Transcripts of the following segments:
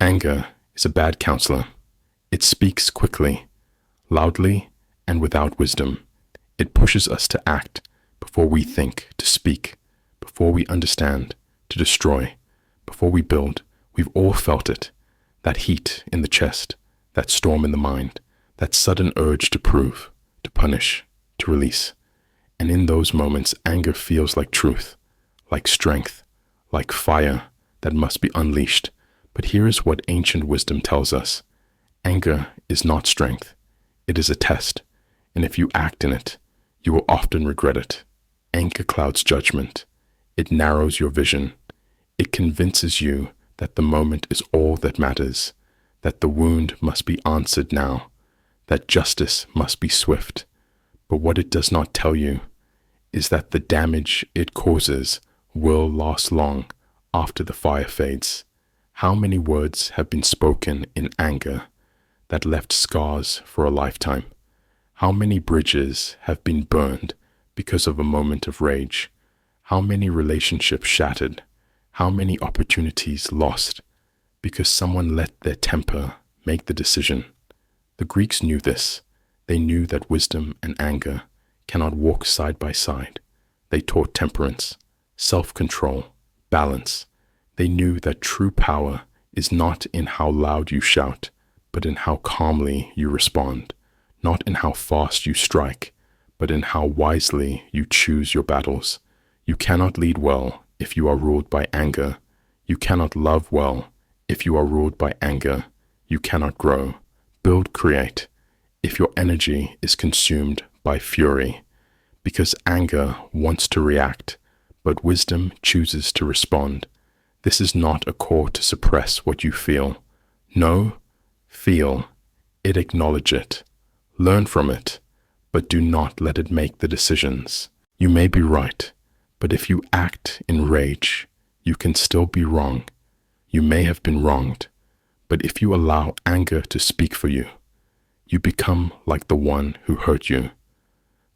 Anger is a bad counselor. It speaks quickly, loudly, and without wisdom. It pushes us to act before we think, to speak, before we understand, to destroy, before we build. We've all felt it. That heat in the chest, that storm in the mind, that sudden urge to prove, to punish, to release. And in those moments, anger feels like truth, like strength, like fire that must be unleashed. But here is what ancient wisdom tells us. Anger is not strength. It is a test. And if you act in it, you will often regret it. Anger clouds judgment. It narrows your vision. It convinces you that the moment is all that matters, that the wound must be answered now, that justice must be swift. But what it does not tell you is that the damage it causes will last long after the fire fades. How many words have been spoken in anger that left scars for a lifetime? How many bridges have been burned because of a moment of rage? How many relationships shattered? How many opportunities lost because someone let their temper make the decision? The Greeks knew this. They knew that wisdom and anger cannot walk side by side. They taught temperance, self-control, balance. They knew that true power is not in how loud you shout, but in how calmly you respond, not in how fast you strike, but in how wisely you choose your battles. You cannot lead well if you are ruled by anger. You cannot love well if you are ruled by anger. You cannot grow, build, create if your energy is consumed by fury. Because anger wants to react, but wisdom chooses to respond. This is not a call to suppress what you feel. No, feel it, acknowledge it, learn from it, but do not let it make the decisions. You may be right, but if you act in rage, you can still be wrong. You may have been wronged, but if you allow anger to speak for you, you become like the one who hurt you.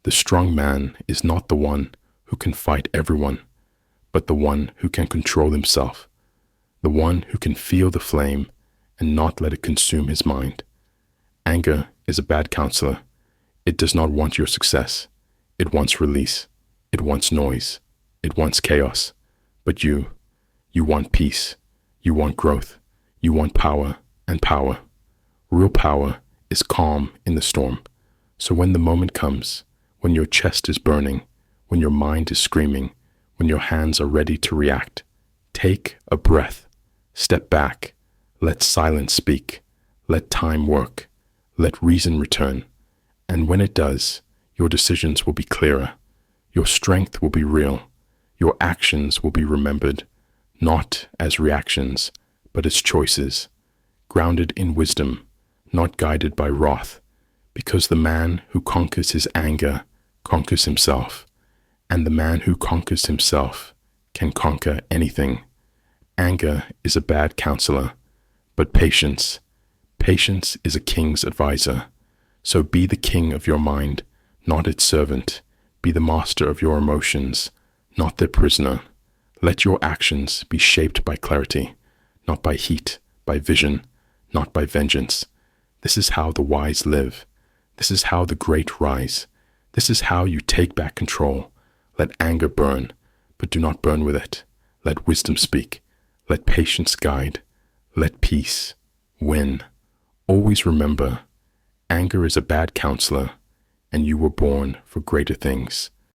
The strong man is not the one who can fight everyone, but the one who can control himself, the one who can feel the flame and not let it consume his mind. Anger is a bad counselor. It does not want your success. It wants release. It wants noise. It wants chaos. But you want peace. You want growth. You want power and power. Real power is calm in the storm. So when the moment comes, when your chest is burning, when your mind is screaming, when your hands are ready to react, take a breath, step back, let silence speak, let time work, let reason return. And when it does, your decisions will be clearer, your strength will be real, your actions will be remembered, not as reactions, but as choices, grounded in wisdom, not guided by wrath, because the man who conquers his anger conquers himself. And the man who conquers himself can conquer anything. Anger is a bad counselor, but patience is a king's advisor. So be the king of your mind, not its servant. Be the master of your emotions, not their prisoner. Let your actions be shaped by clarity, not by heat, by vision, not by vengeance. This is how the wise live. This is how the great rise. This is how you take back control. Let anger burn, but do not burn with it. Let wisdom speak. Let patience guide. Let peace win. Always remember, anger is a bad counselor, and you were born for greater things.